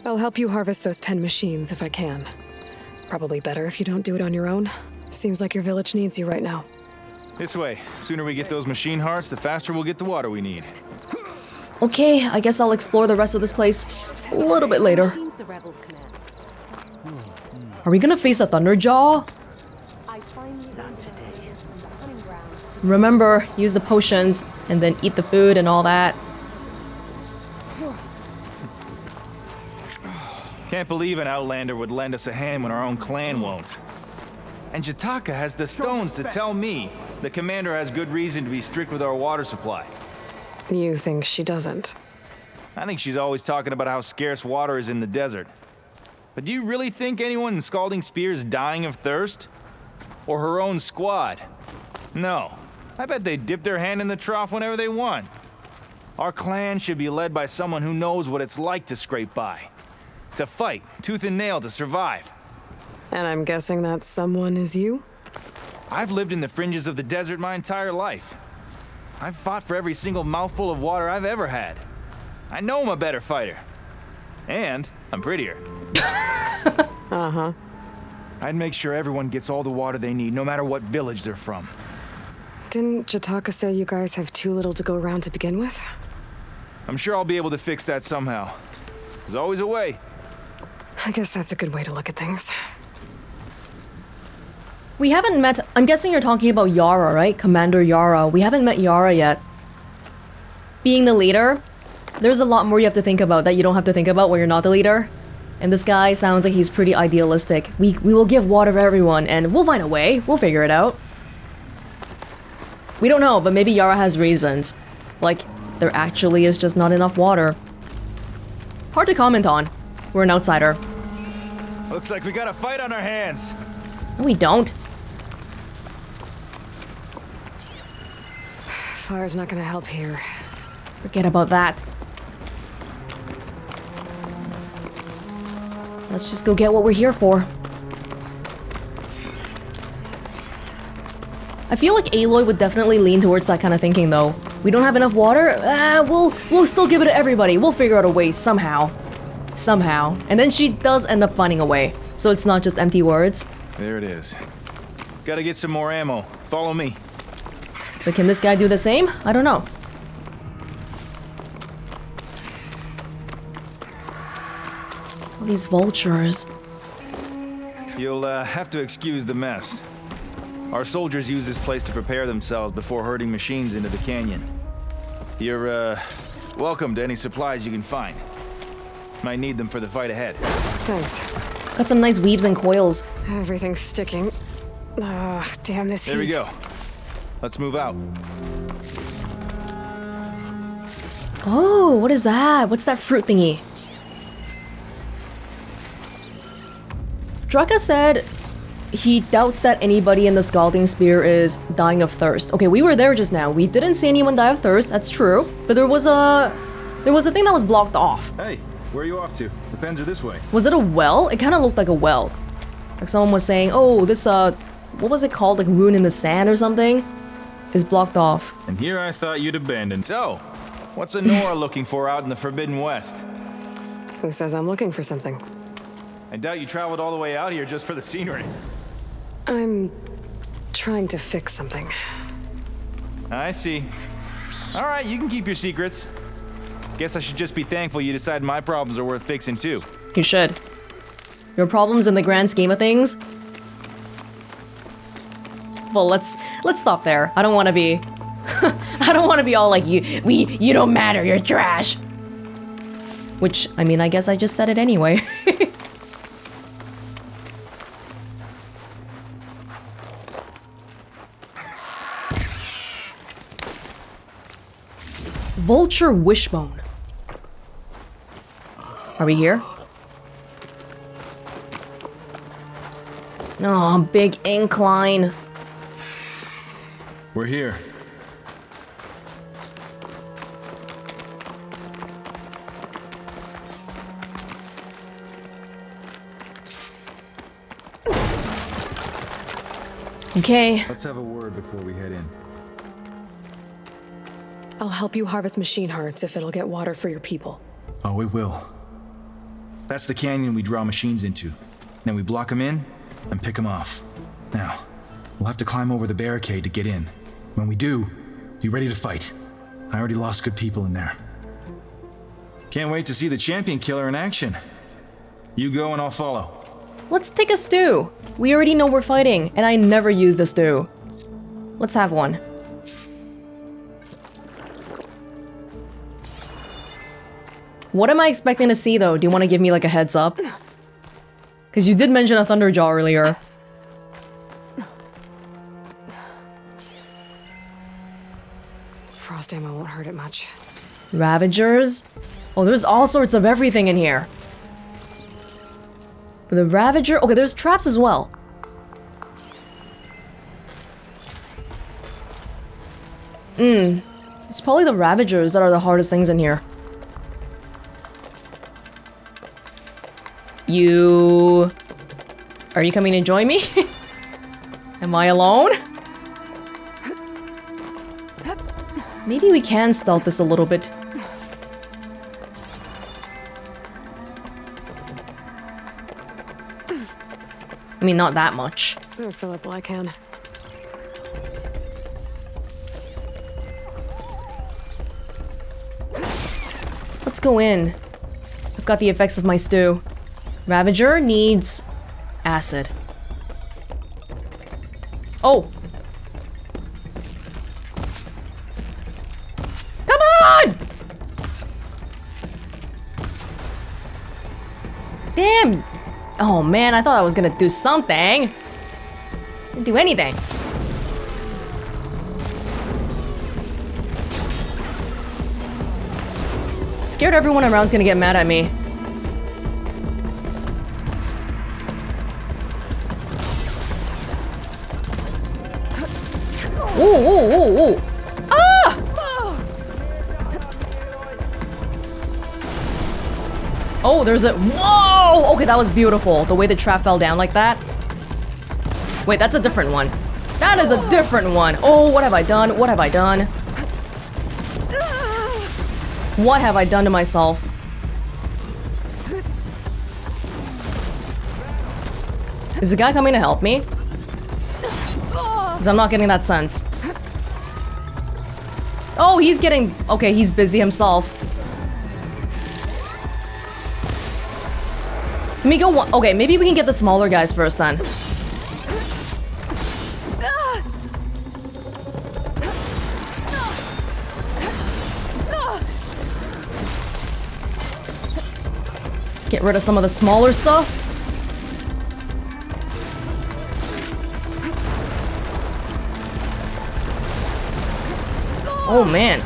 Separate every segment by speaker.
Speaker 1: I'll help you harvest those pen machines if I can. Probably better if you don't do it on your own. Seems like your village needs you right now.
Speaker 2: This way. Sooner we get those machine hearts, the faster we'll get the water we need.
Speaker 3: Okay, I guess I'll explore the rest of this place a little bit later. Are we gonna face a Thunderjaw? Remember, use the potions and then eat the food and all that.
Speaker 2: Can't believe an outlander would lend us a hand when our own clan won't. And Drakka has the stones to tell me the commander has good reason to be strict with our water supply.
Speaker 1: You think she doesn't?
Speaker 2: I think she's always talking about how scarce water is in the desert. But do you really think anyone in Scalding Spear is dying of thirst? Or her own squad? No. I bet they dip their hand in the trough whenever they want. Our clan should be led by someone who knows what it's like to scrape by. To fight, tooth and nail to survive.
Speaker 1: And I'm guessing that someone is you?
Speaker 2: I've lived in the fringes of the desert my entire life. I've fought for every single mouthful of water I've ever had. I know I'm a better fighter. And I'm prettier.
Speaker 1: Uh-huh.
Speaker 2: I'd make sure everyone gets all the water they need, no matter what village they're from.
Speaker 1: Didn't Drakka say you guys have too little to go around to begin with?
Speaker 2: I'm sure I'll be able to fix that somehow. There's always a way.
Speaker 1: I guess that's a good way to look at things.
Speaker 3: We haven't met... I'm guessing you're talking about Yara, right? Commander Yara. We haven't met Yara yet. Being the leader, there's a lot more you have to think about that you don't have to think about when you're not the leader. And this guy sounds like he's pretty idealistic. We will give water to everyone, and we'll find a way. We'll figure it out. We don't know, but maybe Yara has reasons. Like, there actually is just not enough water. Hard to comment on. We're an outsider.
Speaker 2: Looks like we got a fight on our hands.
Speaker 3: No, we don't.
Speaker 1: Fire's not gonna help here.
Speaker 3: Forget about that. Let's just go get what we're here for. I feel like Aloy would definitely lean towards that kind of thinking, though. We don't have enough water? We'll still give it to everybody. We'll figure out a way somehow. Somehow. And then she does end up finding a way. So it's not just empty words.
Speaker 2: There it is. Gotta get some more ammo. Follow me.
Speaker 3: But can this guy do the same? I don't know. All these vultures.
Speaker 2: You'll have to excuse the mess. Our soldiers use this place to prepare themselves before herding machines into the canyon. You're welcome to any supplies you can find. Might need them for the fight ahead.
Speaker 1: Thanks.
Speaker 3: Got some nice weaves and coils.
Speaker 1: Everything's sticking. Ah, damn this heat.
Speaker 2: There we go. Let's move out.
Speaker 3: Oh, what is that? What's that fruit thingy? Drakka said he doubts that anybody in the Scalding Spear is dying of thirst. Okay, we were there just now. We didn't see anyone die of thirst, that's true. But there was a thing that was blocked off.
Speaker 2: Hey, where are you off to? The pens are this way.
Speaker 3: Was it a well? It kind of looked like a well. Like someone was saying, oh, this, what was it called? Like Rune in the Sand or something? Is blocked off.
Speaker 2: And here I thought you'd abandoned. So, what's a Nora looking for out in the Forbidden West?
Speaker 1: Who says I'm looking for something?
Speaker 2: I doubt you traveled all the way out here just for the scenery.
Speaker 1: I'm trying to fix something.
Speaker 2: I see. All right, you can keep your secrets. Guess I should just be thankful you decided my problems are worth fixing too.
Speaker 3: You should. Your problems in the grand scheme of things? Well, let's stop there. I don't want to be I don't want to be all like you don't matter, you're trash. Which, I mean, I guess I just said it anyway. Vulture Wishbone. Are we here? Oh, big incline.
Speaker 2: We're here.
Speaker 3: Okay.
Speaker 2: Let's have a word before we head in.
Speaker 1: I'll help you harvest machine hearts if it'll get water for your people.
Speaker 2: Oh, we will. That's the canyon we draw machines into. Then we block them in and pick them off. Now, we'll have to climb over the barricade to get in. When we do, be ready to fight. I already lost good people in there. Can't wait to see the champion killer in action. You go and I'll follow.
Speaker 3: Let's take a stew. We already know we're fighting, and I never use the stew. Let's have one. What am I expecting to see, though? Do you want to give me, like, a heads up? Because you did mention a Thunderjaw earlier.
Speaker 1: Frost ammo won't hurt it much.
Speaker 3: Ravagers? Oh, there's all sorts of everything in here. The Ravager... Okay, there's traps as well. It's probably the Ravagers that are the hardest things in here. You... Are you coming to join me? Am I alone? Maybe we can stealth this a little bit. I mean, not that much.
Speaker 1: I'll fill up while I can.
Speaker 3: Let's go in. I've got the effects of my stew. Ravager needs acid. Oh! Come on! Damn! Oh man, I thought I was gonna do something. Didn't do anything. Scared everyone around's gonna get mad at me. Ooh, ooh, ooh, ooh. Ah! Oh, there's a... Whoa! Okay, that was beautiful. The way the trap fell down like that. Wait, that's a different one. That is a different one. Oh, what have I done? What have I done? What have I done to myself? Is the guy coming to help me? Because I'm not getting that sense. Oh, he's getting... Okay, he's busy himself. Let me go one... Okay, maybe we can get the smaller guys first then. Get rid of some of the smaller stuff. Oh man.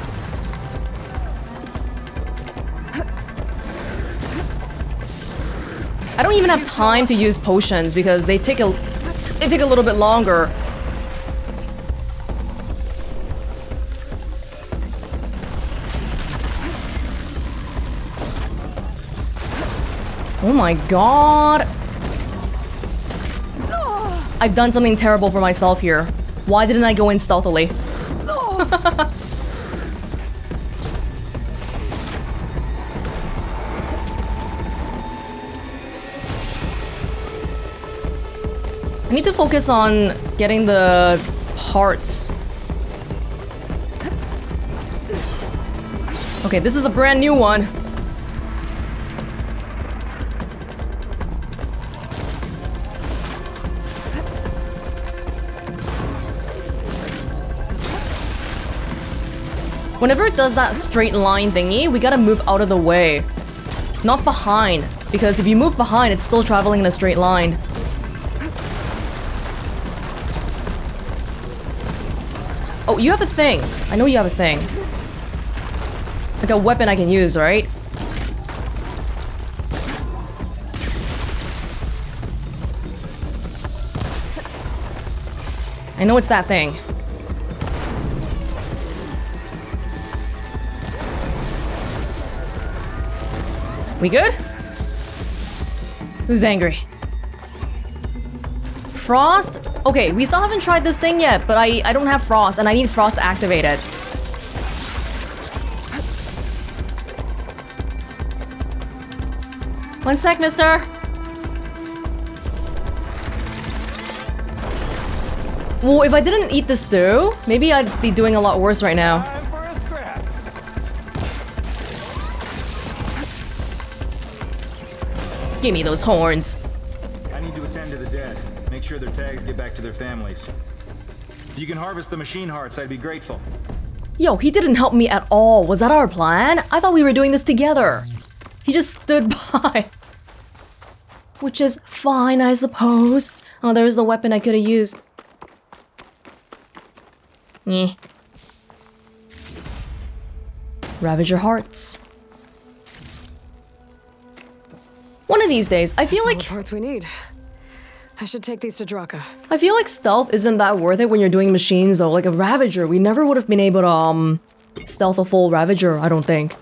Speaker 3: I don't even have time to use potions because they take a little bit longer. Oh my god. I've done something terrible for myself here. Why didn't I go in stealthily? I need to focus on getting the parts. Okay, this is a brand new one. Whenever it does that straight line thingy, we gotta move out of the way. Not behind, because if you move behind, it's still traveling in a straight line. Oh, you have a thing. I know you have a thing. Like a weapon I can use, right? I know it's that thing. We good? Who's angry? Frost? Okay, we still haven't tried this thing yet, but I don't have Frost, and I need Frost to activate it. One sec, mister. Well, if I didn't eat the stew, maybe I'd be doing a lot worse right now.
Speaker 2: Time for a scrap.
Speaker 3: Give me those horns.
Speaker 2: I need to attend to the dead. Make sure their tags get back to their families. If you can harvest the machine hearts, I'd be grateful.
Speaker 3: Yo, he didn't help me at all. Was that our plan? I thought we were doing this together. He just stood by. Which is fine, I suppose. Oh, there's the weapon I could have used. Eh. Ravager hearts. One of these days, I feel
Speaker 1: That's all
Speaker 3: like
Speaker 1: the parts we need. I should take these to Drakka.
Speaker 3: I feel like stealth isn't that worth it when you're doing machines though. Like a Ravager, we never would have been able to stealth a full Ravager, I don't think.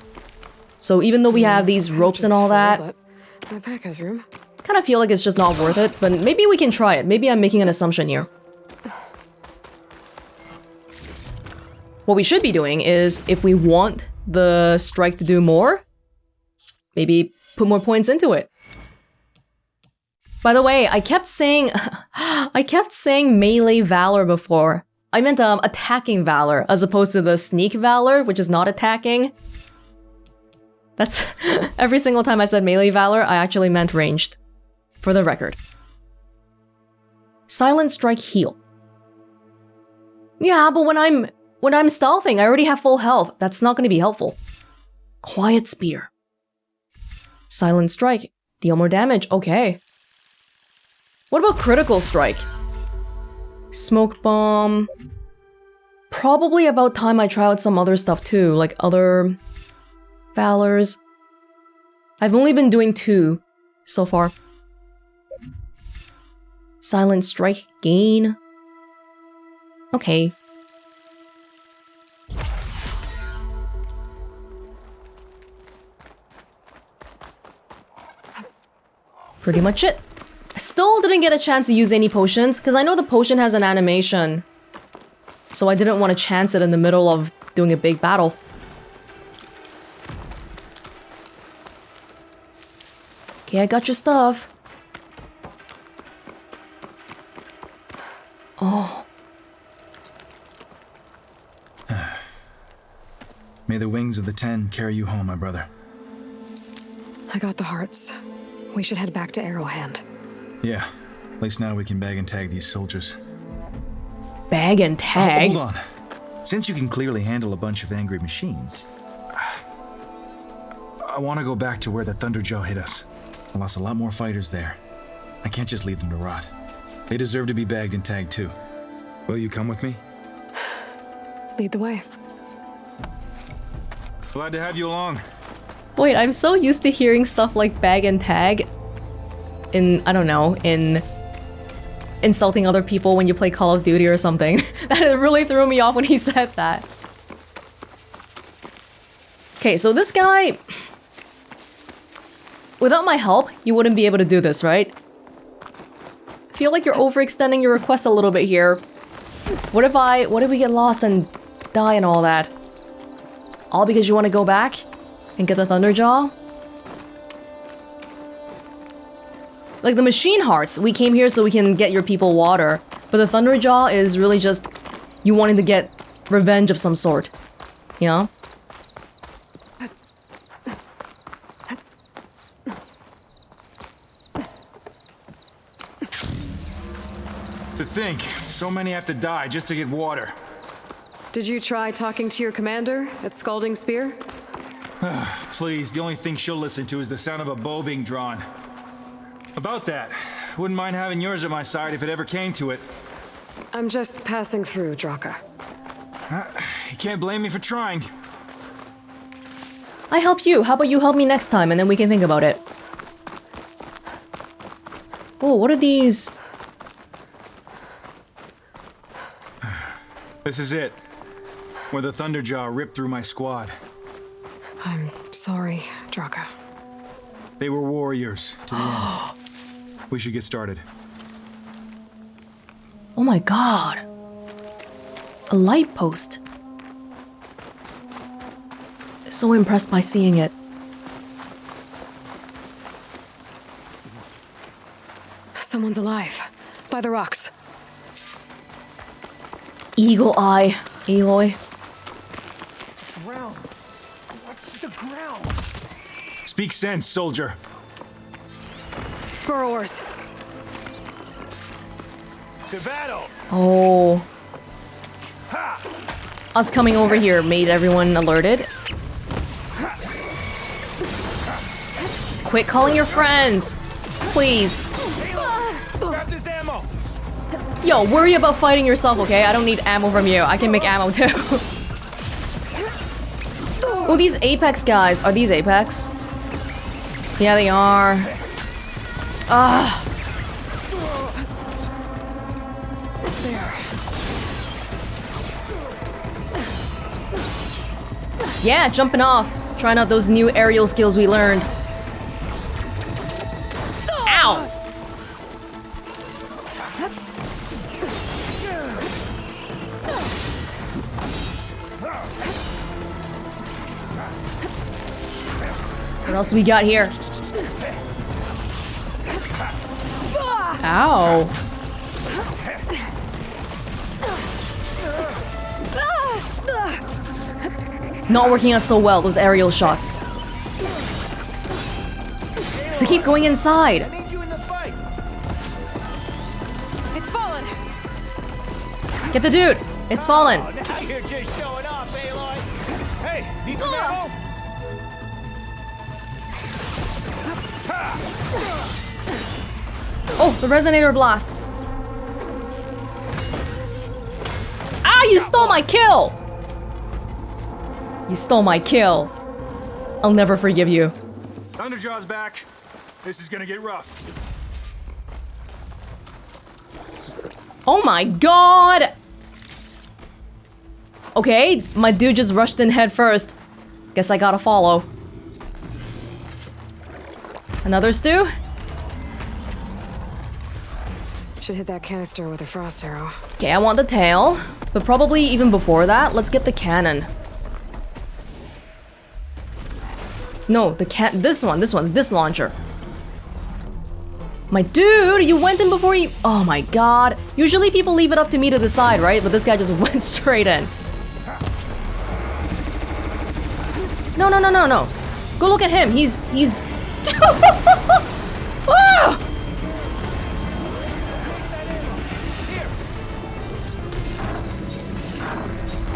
Speaker 3: So even though we have these ropes and all that,
Speaker 1: But my pack has room.
Speaker 3: kind of feel like it's just not worth it. But maybe we can try it. Maybe I'm making an assumption here. What we should be doing is, if we want the strike to do more, maybe put more points into it. By the way, I kept saying melee valor before. I meant attacking valor as opposed to the sneak valor, which is not attacking. That's every single time I said melee valor, I actually meant ranged. For the record. Silent strike heal. Yeah, but when I'm stealthing, I already have full health. That's not going to be helpful. Quiet spear. Silent strike. Deal more damage. Okay. What about critical strike? Smoke bomb. Probably about time I try out some other stuff too, like other valors. I've only been doing 2 so far. Silent strike gain. Okay. Pretty much it. I still didn't get a chance to use any potions, because I know the potion has an animation. So I didn't want to chance it in the middle of doing a big battle. Okay, I got your stuff. Oh.
Speaker 4: May the wings of the 10 carry you home, my brother.
Speaker 1: I got the hearts. We should head back to Arrowhand.
Speaker 4: Yeah, at least now we can bag and tag these soldiers.
Speaker 3: Bag and tag?
Speaker 4: Hold on. Since you can clearly handle a bunch of angry machines, I want to go back to where the Thunderjaw hit us. I lost a lot more fighters there. I can't just leave them to rot. They deserve to be bagged and tagged too. Will you come with me?
Speaker 1: Lead the way.
Speaker 2: Glad to have you along.
Speaker 3: Wait, I'm so used to hearing stuff like bag and tag in, I don't know, in insulting other people when you play Call of Duty or something. That really threw me off when he said that. Okay, so this guy... Without my help, you wouldn't be able to do this, right? I feel like you're overextending your request a little bit here. What if we get lost and die and all that? All because you want to go back and get the Thunderjaw? Like the machine hearts, we came here so we can get your people water. But the Thunderjaw is really just you wanting to get revenge of some sort. You know?
Speaker 2: To think, so many have to die just to get water.
Speaker 1: Did you try talking to your commander at Scalding Spear?
Speaker 2: Please, the only thing she'll listen to is the sound of a bow being drawn. About that, wouldn't mind having yours at my side if it ever came to it.
Speaker 1: I'm just passing through, Drakka.
Speaker 2: You can't blame me for trying.
Speaker 3: I help you. How about you help me next time and then we can think about it. Oh, what are these?
Speaker 2: This is it. Where the Thunderjaw ripped through my squad.
Speaker 1: I'm sorry, Drakka.
Speaker 2: They were warriors to the end. We should get started.
Speaker 3: Oh my god. A light post. So impressed by seeing it.
Speaker 1: Someone's alive. By the rocks.
Speaker 3: Eagle eye, Aloy.
Speaker 5: Ground. What's the ground?
Speaker 4: Speak sense, soldier.
Speaker 1: Burrowers.
Speaker 2: To battle!
Speaker 3: Oh. Us coming over here made everyone alerted. Quit calling your friends! Please.
Speaker 2: Grab this ammo!
Speaker 3: Yo, worry about fighting yourself, okay? I don't need ammo from you. I can make ammo too. Oh, these Apex guys. Are these Apex? Yeah, they are. Ah. Yeah, jumping off. Trying out those new aerial skills we learned. Ow! What else we got here? Ow. Not working out so well, those aerial shots. So keep going inside.
Speaker 2: I need you in the fight!
Speaker 1: It's fallen.
Speaker 3: Get the dude. It's fallen.
Speaker 2: Oh, now you're just showing off, Aloy! Hey, need some ammo?
Speaker 3: Oh, the resonator blast. Ah, you stole my kill. You stole my kill. I'll never forgive you.
Speaker 4: Thunderjaw's back. This is gonna get rough.
Speaker 3: Oh my god! Okay, my dude just rushed in head first. Guess I gotta follow. Another stew?
Speaker 1: Should hit that canister with a frost arrow.
Speaker 3: Okay, I want the tail. But probably even before that, let's get the cannon. No, this launcher. My dude, you went in before you- Oh my god. Usually people leave it up to me to decide, right? But this guy just went straight in. No, no, no, no, no. Go look at him. He's... Ah!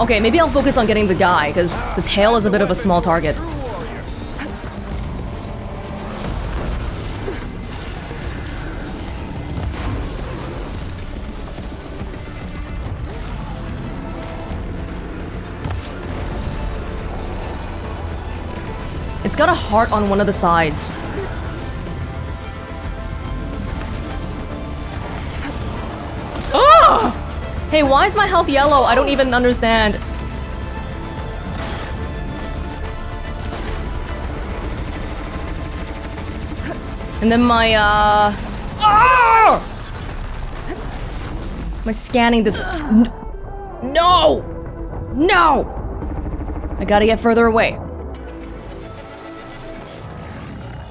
Speaker 3: Okay, maybe I'll focus on getting the guy, because the tail is a bit of a small target. It's got a heart on one of the sides. Oh! Hey, why is my health yellow? I don't even understand. And then my, oh! My scanning this... No! No! I gotta get further away.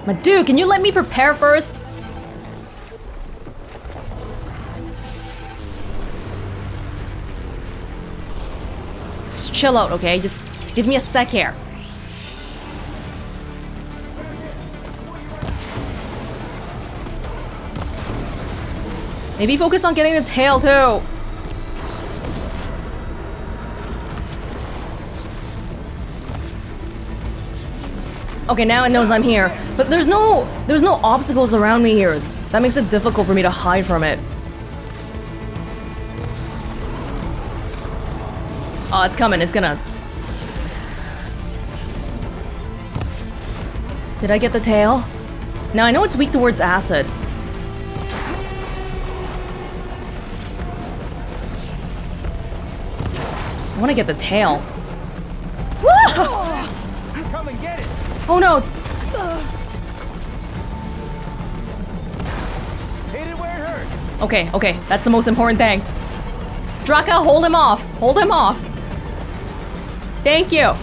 Speaker 3: My dude, can you let me prepare first? Just chill out, okay? Just give me a sec here. Maybe focus on getting the tail too. Okay, now it knows I'm here. But there's no obstacles around me here. That makes it difficult for me to hide from it. Oh, it's coming. It's gonna... Did I get the tail? Now, I know it's weak towards acid. I want to get the tail. Woo!
Speaker 2: Come and get it!
Speaker 3: Oh no!
Speaker 2: Hit it where it hurt!
Speaker 3: Okay, okay. That's the most important thing. Drakka, hold him off. Hold him off. Thank you.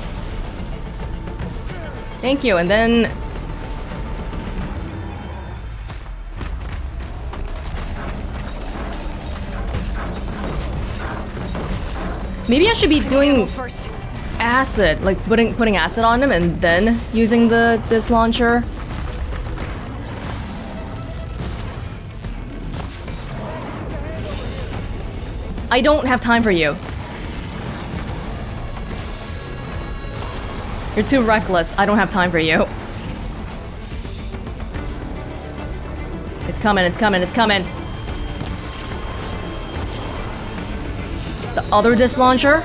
Speaker 3: Thank you, and then... Maybe I should be doing
Speaker 1: First.
Speaker 3: acid, like putting acid on him and then using this launcher. I don't have time for you. You're too reckless. I don't have time for you. It's coming, it's coming, it's coming. The other disc launcher?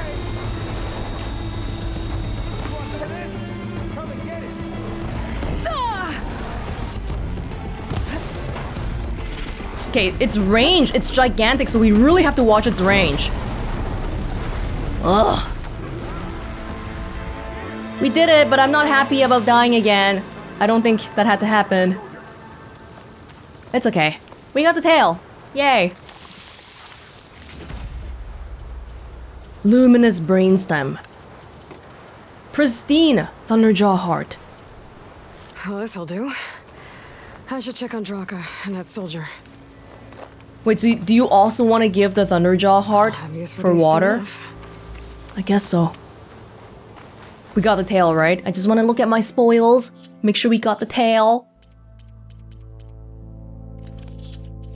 Speaker 3: Okay, its range, it's gigantic, so we really have to watch its range. Ugh. We did it, but I'm not happy about dying again. I don't think that had to happen. It's okay. We got the tail. Yay. Luminous brainstem. Pristine Thunderjaw heart.
Speaker 1: Well, this'll do. I should check on Drakka and that soldier.
Speaker 3: Wait, so do you also want to give the Thunderjaw heart
Speaker 1: I'm used
Speaker 3: for
Speaker 1: these
Speaker 3: water?
Speaker 1: enough.
Speaker 3: I guess so. We got the tail, right? I just want to look at my spoils. Make sure we got the tail.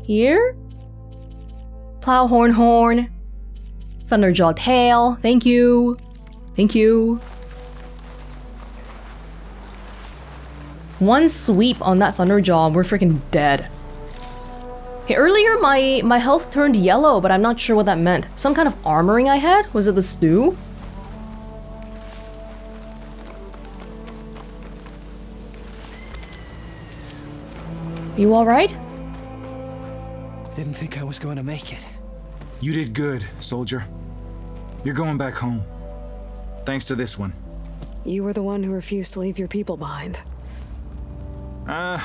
Speaker 3: Here? Plowhorn horn. Thunderjaw tail. Thank you. Thank you. One sweep on that Thunderjaw, we're freaking dead. Hey, earlier my health turned yellow, but I'm not sure what that meant. Some kind of armoring I had? Was it the stew? You alright?
Speaker 5: Didn't think I was going to make it.
Speaker 4: You did good, soldier. You're going back home. Thanks to this one.
Speaker 1: You were the one who refused to leave your people behind.
Speaker 4: I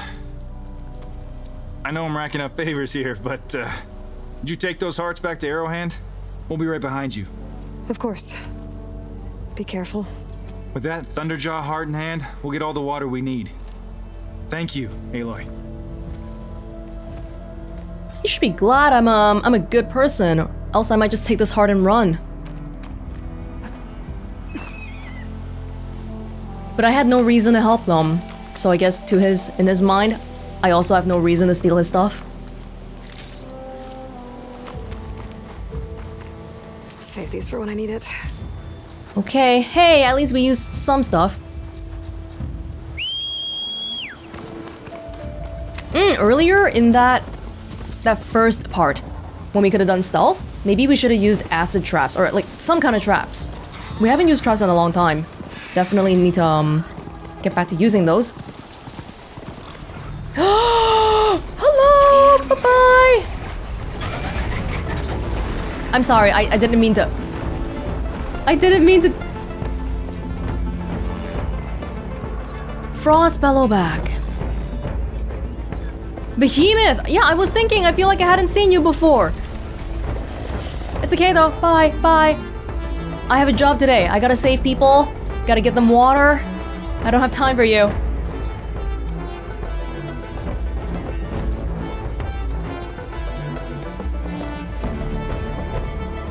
Speaker 4: know I'm racking up favors here, but, did you take those hearts back to Arrowhand? We'll be right behind you.
Speaker 1: Of course. Be careful.
Speaker 4: With that Thunderjaw heart in hand, we'll get all the water we need. Thank you, Aloy.
Speaker 3: You should be glad I'm a good person, else I might just take this heart and run. But I had no reason to help them, so I guess in his mind, I also have no reason to steal his stuff.
Speaker 1: Save these for when I need it.
Speaker 3: Okay, hey, at least we used some stuff. Earlier in that first part, when we could have done stealth, maybe we should have used acid traps, or like some kind of traps. We haven't used traps in a long time. Definitely need to get back to using those. Hello! Bye-bye! I'm sorry, I didn't mean to... I didn't mean to... Frost Bellowback. Behemoth! Yeah, I was thinking, I feel like I hadn't seen you before. It's okay though, bye, bye. I have a job today, I gotta save people, gotta get them water. I don't have time for you.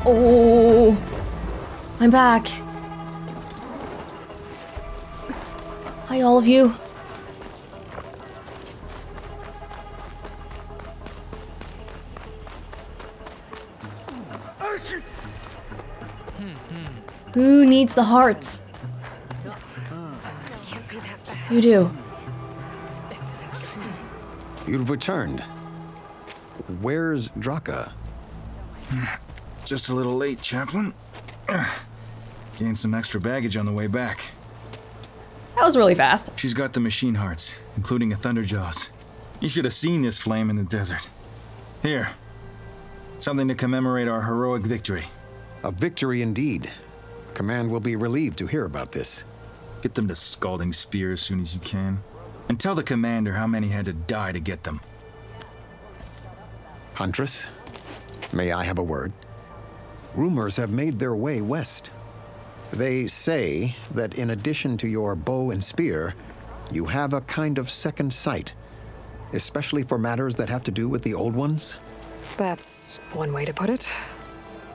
Speaker 3: Oh, I'm back. Hi, all of you. Who needs the hearts? You do.
Speaker 6: You've returned. Where's Drakka?
Speaker 4: Just a little late, Chaplain. Gained some extra baggage on the way back.
Speaker 3: That was really fast.
Speaker 4: She's got the machine hearts, including a Thunderjaw's. You should have seen this flame in the desert. Here. Something to commemorate our heroic victory.
Speaker 6: A victory indeed. Command will be relieved to hear about this.
Speaker 4: Get them to Scalding Spear as soon as you can. And tell the commander how many had to die to get them.
Speaker 6: Huntress, may I have a word? Rumors have made their way west. They say that in addition to your bow and spear, you have a kind of second sight, especially for matters that have to do with the old ones.
Speaker 1: That's one way to put it.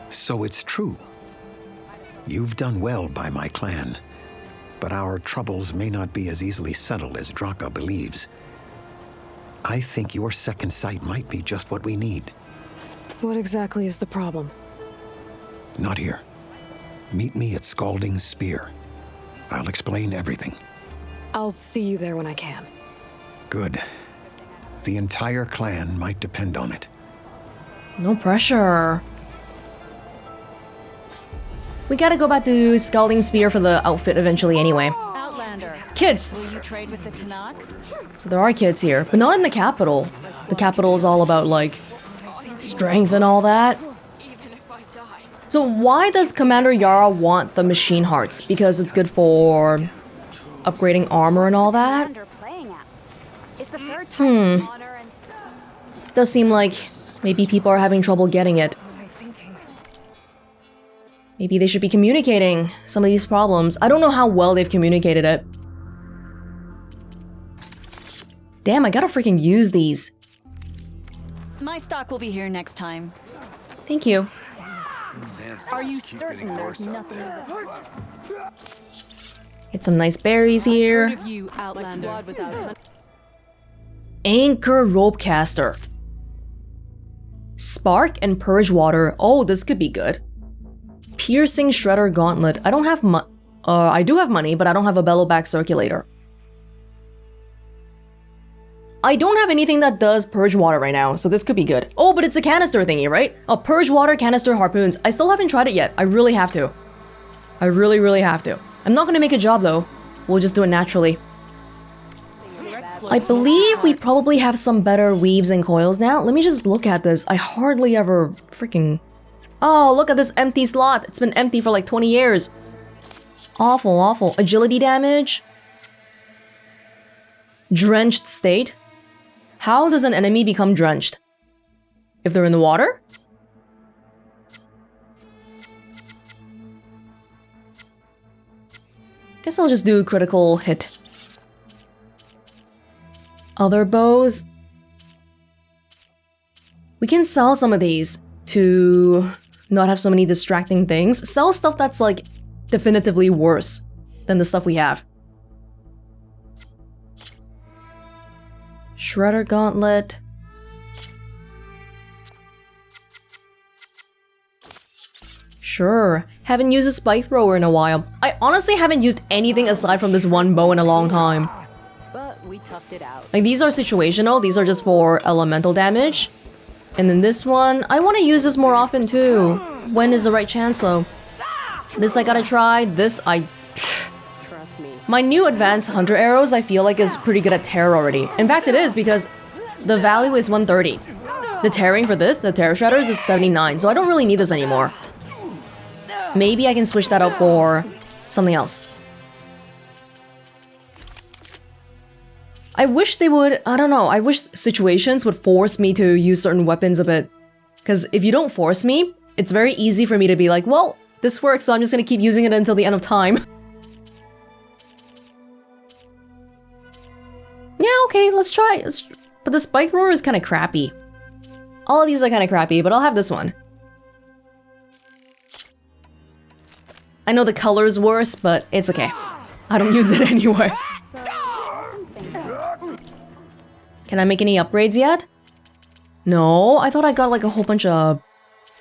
Speaker 6: So it's true. You've done well by my clan, but our troubles may not be as easily settled as Drakka believes. I think your second sight might be just what we need.
Speaker 1: What exactly is the problem?
Speaker 6: Not here. Meet me at Scalding's Spear. I'll explain everything.
Speaker 1: I'll see you there when I can.
Speaker 6: Good. The entire clan might depend on it.
Speaker 3: No pressure. We gotta go back to Scalding Spear for the outfit eventually anyway.
Speaker 7: Outlander.
Speaker 3: Kids!
Speaker 7: Will you trade with the Tanakh?
Speaker 3: So there are kids here, but not in the capital. The capital is all about, like, strength and all that. So why does Commander Yara want the machine hearts? Because it's good for upgrading armor and all that? Does seem like maybe people are having trouble getting it. Maybe they should be communicating some of these problems. I don't know how well they've communicated it. Damn, I gotta freaking use these.
Speaker 7: My stock will be here next time.
Speaker 3: Thank you.
Speaker 7: Are you certain there's nothing?
Speaker 3: Get some nice berries here.
Speaker 7: You, Outlander.
Speaker 3: Anchor rope caster. Spark and purge water. Oh, this could be good. Piercing shredder gauntlet. I don't have I do have money, but I don't have a bellowback circulator. I don't have anything that does purge water right now, so this could be good. Oh, but it's a canister thingy, right? A purge water canister harpoons. I still haven't tried it yet. I really have to. I really, really have to. I'm not gonna make a job though. We'll just do it naturally. I believe we probably have some better weaves and coils now. Let me just look at this. I hardly ever freaking... Oh, look at this empty slot. It's been empty for like 20 years. Awful, awful. Agility damage. Drenched state. How does an enemy become drenched? If they're in the water? Guess I'll just do critical hit. Other bows. We can sell some of these to not have so many distracting things. Sell stuff that's like definitively worse than the stuff we have. Shredder gauntlet. Sure. Haven't used a spike thrower in a while. I honestly haven't used anything aside from this one bow in a long time.
Speaker 7: But we toughed it out.
Speaker 3: Like, these are situational. These are just for elemental damage. And then this one, I want to use this more often too. When is the right chance though? This I gotta try. This I...
Speaker 7: Trust me.
Speaker 3: My new advanced hunter arrows I feel like is pretty good at tear already. In fact it is, because the value is 130. The tearing for this, the tear shredders, is 79, so I don't really need this anymore. Maybe I can switch that out for something else. I wish they would, I don't know, I wish situations would force me to use certain weapons a bit. Because if you don't force me, it's very easy for me to be like, well, this works, so I'm just gonna keep using it until the end of time. Yeah, okay, let's try. But the spike thrower is kind of crappy. All of these are kind of crappy, but I'll have this one. I know the color's worse, but it's okay. I don't use it anyway. Can I make any upgrades yet? No, I thought I got like a whole bunch of...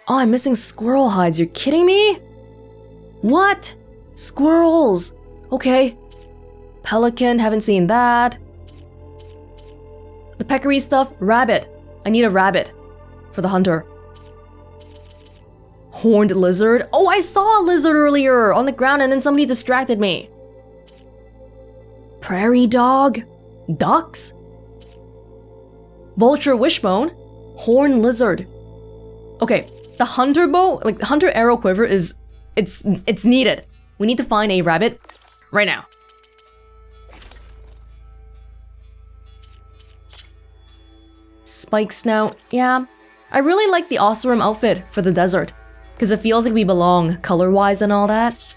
Speaker 3: Oh, I'm missing squirrel hides. You're kidding me? What? Squirrels. Okay. Pelican, haven't seen that. The peccary stuff, rabbit. I need a rabbit for the hunter. Horned lizard. Oh, I saw a lizard earlier on the ground and then somebody distracted me. Prairie dog. Ducks. Vulture wishbone. Horned lizard. Okay, the hunter bow, like the hunter arrow quiver is, it's needed. We need to find a rabbit right now. Spike snout, yeah. I really like the Oseram outfit for the desert, because it feels like we belong color-wise and all that.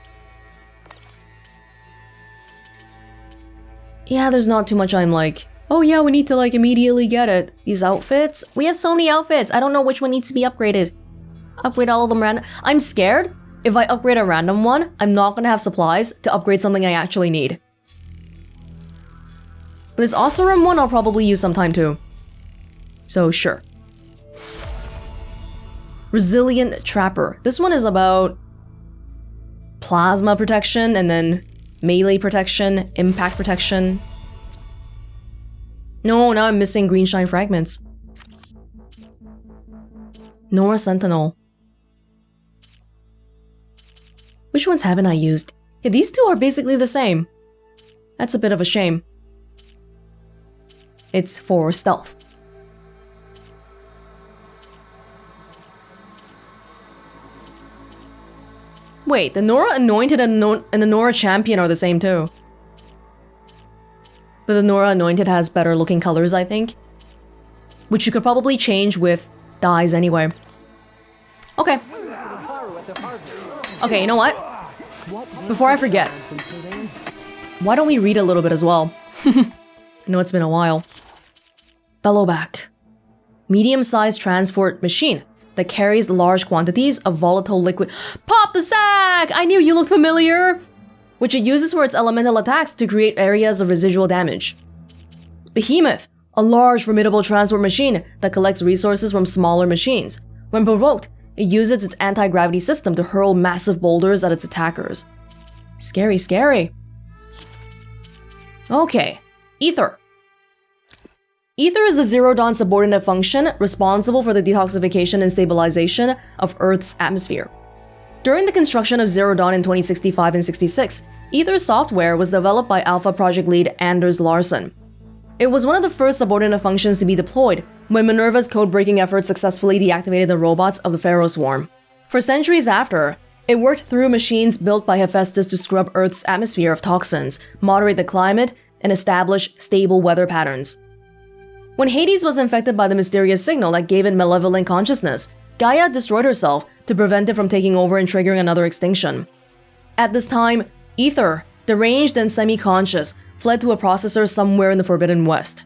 Speaker 3: Yeah, there's not too much I'm like, oh yeah, we need to like immediately get it. These outfits, we have so many outfits, I don't know which one needs to be upgraded. Upgrade all of them random. I'm scared if I upgrade a random one, I'm not gonna have supplies to upgrade something I actually need. This Oseram one I'll probably use sometime too. So sure. Resilient Trapper. This one is about plasma protection and then melee protection, impact protection. No, now I'm missing green shine fragments. Nora Sentinel. Which ones haven't I used? Yeah, these two are basically the same. That's a bit of a shame. It's for stealth. Wait, the Nora Anointed and the Nora Champion are the same too. But the Nora Anointed has better looking colors, I think. Which you could probably change with dyes anyway. Okay. Okay, you know what? Before I forget, why don't we read a little bit as well? I know it's been a while. Bellowback. Medium-sized transport machine that carries large quantities of volatile liquid. Pop the sack! I knew you looked familiar! Which it uses for its elemental attacks to create areas of residual damage. Behemoth. A large, formidable transport machine that collects resources from smaller machines. When provoked, it uses its anti-gravity system to hurl massive boulders at its attackers. Scary, scary. Okay. Ether. Ether is a Zero Dawn subordinate function responsible for the detoxification and stabilization of Earth's atmosphere. During the construction of Zero Dawn in 2065 and 66, Ether's software was developed by Alpha project lead Anders Larsson. It was one of the first subordinate functions to be deployed when Minerva's code-breaking efforts successfully deactivated the robots of the Pharaoh Swarm. For centuries after, it worked through machines built by Hephaestus to scrub Earth's atmosphere of toxins, moderate the climate, and establish stable weather patterns. When Hades was infected by the mysterious signal that gave it malevolent consciousness, Gaia destroyed herself to prevent it from taking over and triggering another extinction. At this time, Ether, deranged and semi-conscious, fled to a processor somewhere in the Forbidden West.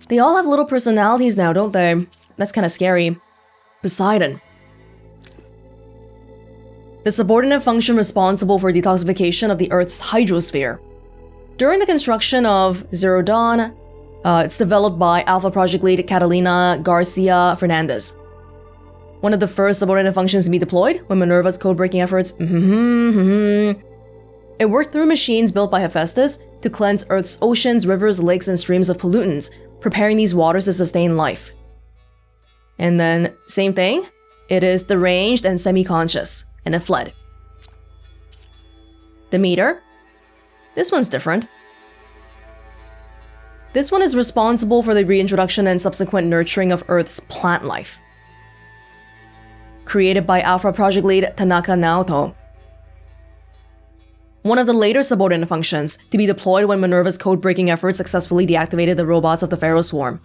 Speaker 3: They all have little personalities now, don't they? That's kinda scary. Poseidon. The subordinate function responsible for detoxification of the Earth's hydrosphere. During the construction of Zero Dawn, it's developed by Alpha project lead Catalina Garcia Fernandez. One of the first subordinate functions to be deployed when Minerva's code-breaking efforts. It worked through machines built by Hephaestus to cleanse Earth's oceans, rivers, lakes, and streams of pollutants, preparing these waters to sustain life. And then, same thing, it is deranged and semi-conscious, and it fled. Demeter. This one's different. This one is responsible for the reintroduction and subsequent nurturing of Earth's plant life. Created by Alpha project lead Tanaka Naoto. One of the later subordinate functions to be deployed when Minerva's code-breaking efforts successfully deactivated the robots of the Pharaoh Swarm.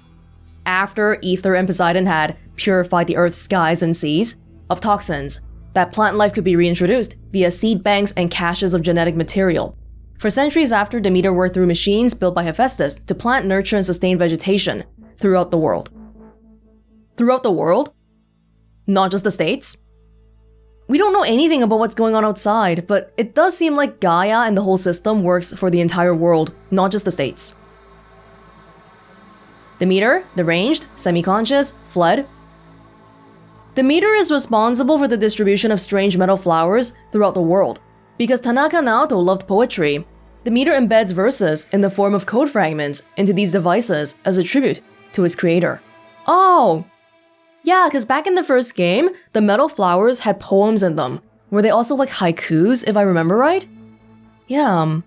Speaker 3: After Ether and Poseidon had purified the Earth's skies and seas of toxins, that plant life could be reintroduced via seed banks and caches of genetic material. For centuries after, Demeter worked through machines built by Hephaestus to plant, nurture, and sustain vegetation throughout the world. Throughout the world? Not just the States? We don't know anything about what's going on outside, but it does seem like Gaia and the whole system works for the entire world, not just the States. Demeter, deranged, semi-conscious, fled. Demeter is responsible for the distribution of strange metal flowers throughout the world. Because Tanaka Naoto loved poetry, Demeter embeds verses in the form of code fragments into these devices as a tribute to its creator. Oh! Yeah, because back in the first game, the metal flowers had poems in them. Were they also like haikus, if I remember right? Yeah,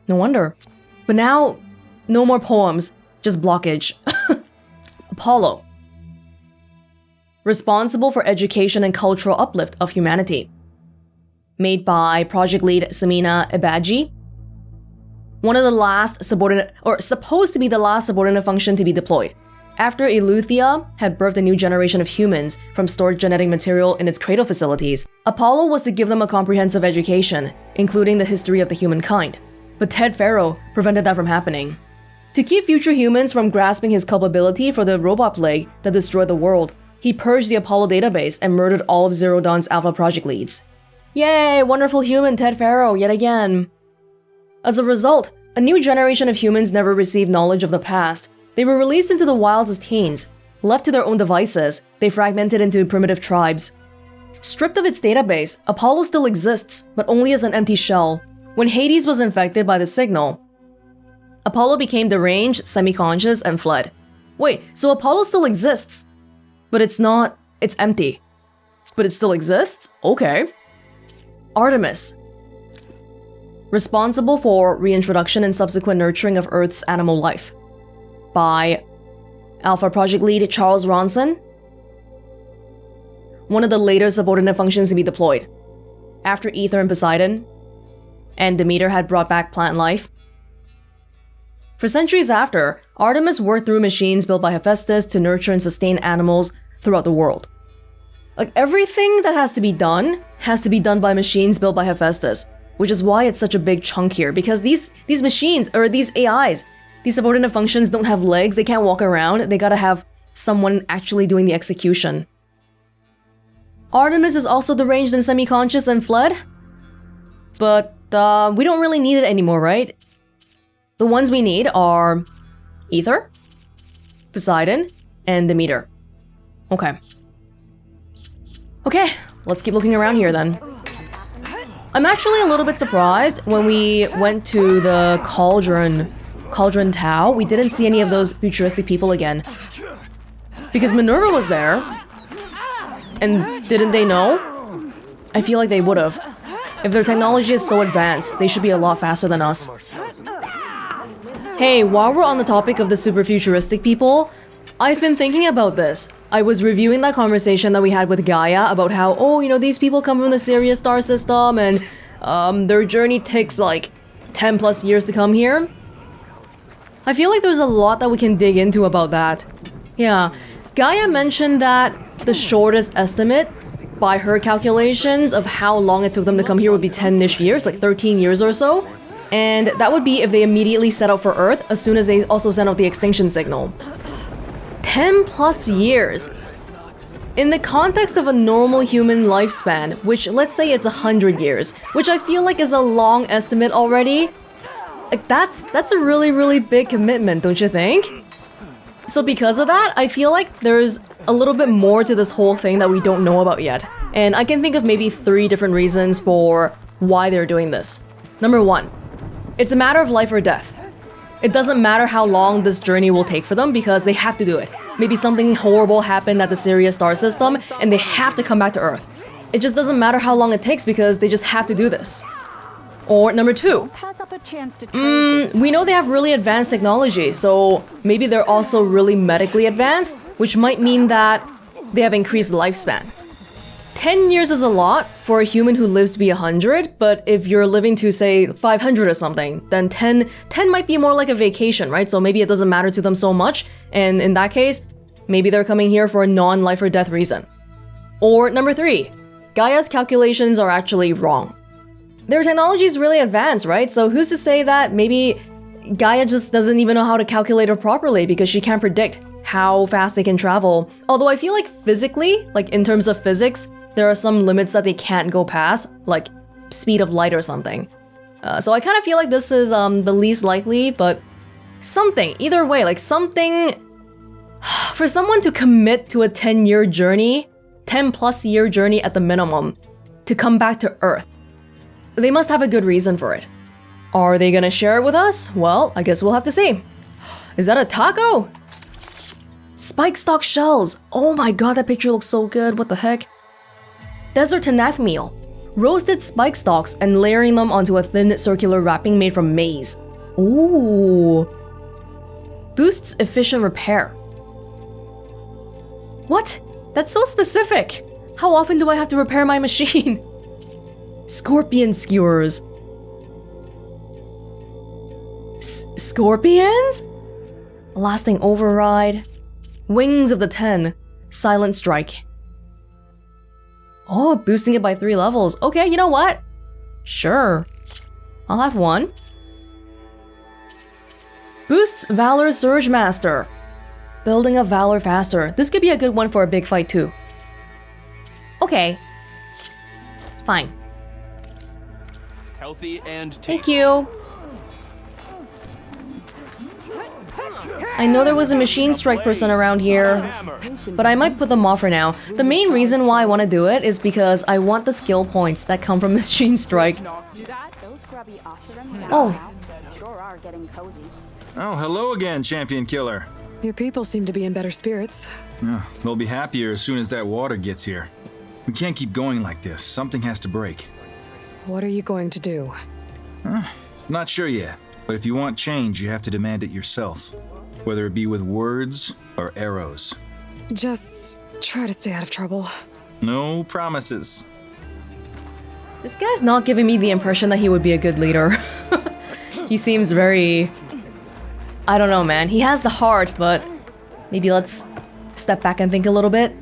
Speaker 3: no wonder. But now, no more poems, just blockage. Apollo. Responsible for education and cultural uplift of humanity. Made by project lead Samina Ibaji. One of the last subordinate, or supposed to be the last subordinate function to be deployed. After Eleuthia had birthed a new generation of humans from stored genetic material in its cradle facilities, Apollo was to give them a comprehensive education, including the history of the humankind. But Ted Pharaoh prevented that from happening. To keep future humans from grasping his culpability for the robot plague that destroyed the world, he purged the Apollo database and murdered all of Zero Dawn's Alpha project leads. Yay, wonderful human Ted Faro, yet again. As a result, a new generation of humans never received knowledge of the past. They were released into the wilds as teens. Left to their own devices, they fragmented into primitive tribes. Stripped of its database, Apollo still exists, but only as an empty shell. When Hades was infected by the signal, Apollo became deranged, semi-conscious, and fled. Wait, so Apollo still exists, but it's empty. But it still exists? Okay. Artemis. Responsible for reintroduction and subsequent nurturing of Earth's animal life. By Alpha Project Lead Charles Ronson. One of the later subordinate functions to be deployed. After Ether and Poseidon, and Demeter had brought back plant life. For centuries after, Artemis worked through machines built by Hephaestus to nurture and sustain animals throughout the world. Like, everything that has to be done by machines built by Hephaestus, which is why it's such a big chunk here, because these machines, or these AIs, these subordinate functions don't have legs, they can't walk around, they gotta have someone actually doing the execution. Artemis is also deranged and semi-conscious and fled, but we don't really need it anymore, right? The ones we need are Ether, Poseidon, and Demeter. Okay. Okay, let's keep looking around here then. I'm actually a little bit surprised when we went to the Cauldron Tau, we didn't see any of those futuristic people again. Because Minerva was there. And didn't they know? I feel like they would've. If their technology is so advanced, they should be a lot faster than us. Hey, while we're on the topic of the super futuristic people, I've been thinking about this. I was reviewing that conversation that we had with Gaia about how, oh, you know, these people come from the Sirius star system and their journey takes like 10 plus years to come here. I feel like there's a lot that we can dig into about that. Yeah, Gaia mentioned that the shortest estimate by her calculations of how long it took them to come here would be 10-ish years, like 13 years or so. And that would be if they immediately set out for Earth as soon as they also sent out the extinction signal. 10 plus years. In the context of a normal human lifespan, which let's say it's 100 years, which I feel like is a long estimate already, like that's a really, really big commitment, don't you think? So because of that, I feel like there's a little bit more to this whole thing that we don't know about yet. And I can think of maybe 3 different reasons for why they're doing this. Number 1, it's a matter of life or death. It doesn't matter how long this journey will take for them because they have to do it. Maybe something horrible happened at the Sirius star system and they have to come back to Earth. It just doesn't matter how long it takes because they just have to do this. Or number 2, we know they have really advanced technology, so maybe they're also really medically advanced, which might mean that they have increased lifespan. 10 years is a lot for a human who lives to be 100, but if you're living to, say, 500 or something, then 10 might be more like a vacation, right? So maybe it doesn't matter to them so much, and in that case, maybe they're coming here for a non-life or death reason. Or number 3, Gaia's calculations are actually wrong. Their technology is really advanced, right? So who's to say that maybe Gaia just doesn't even know how to calculate it properly because she can't predict how fast they can travel. Although I feel like physically, like in terms of physics, there are some limits that they can't go past, like speed of light or something. So I kind of feel like this is the least likely, but something, either way, like something for someone to commit to a 10-year journey, 10+ year journey at the minimum, to come back to Earth. They must have a good reason for it. Are they gonna share it with us? Well, I guess we'll have to see. Is that a taco? Spike stock shells. Oh my god, that picture looks so good. What the heck? Desert Tanath meal. Roasted spike stalks and layering them onto a thin circular wrapping made from maize. Ooh. Boosts efficient repair. What? That's so specific. How often do I have to repair my machine? Scorpion skewers. Scorpions? Lasting override. Wings of the 10. Silent strike. Oh, boosting it by 3 levels. Okay, you know what? Sure. I'll have 1. Boosts Valor Surge Master. Building up Valor faster. This could be a good one for a big fight too. Okay. Fine.
Speaker 8: healthy and tasty.
Speaker 3: Thank you. I know there was a machine strike person around here, but I might put them off for now. The main reason why I want to do it is because I want the skill points that come from machine strike. Oh.
Speaker 4: Oh, hello again, Champion Killer.
Speaker 1: Your people seem to be in better spirits.
Speaker 4: They'll be happier as soon as that water gets here. We can't keep going like this. Something has to break.
Speaker 1: What are you going to do?
Speaker 4: Not sure yet, but if you want change, you have to demand it yourself. Whether it be with words or arrows.
Speaker 1: Just try to stay out of trouble.
Speaker 4: No promises.
Speaker 3: This guy's not giving me the impression that he would be a good leader. He seems very... I don't know, man. He has the heart, but maybe let's step back and think a little bit.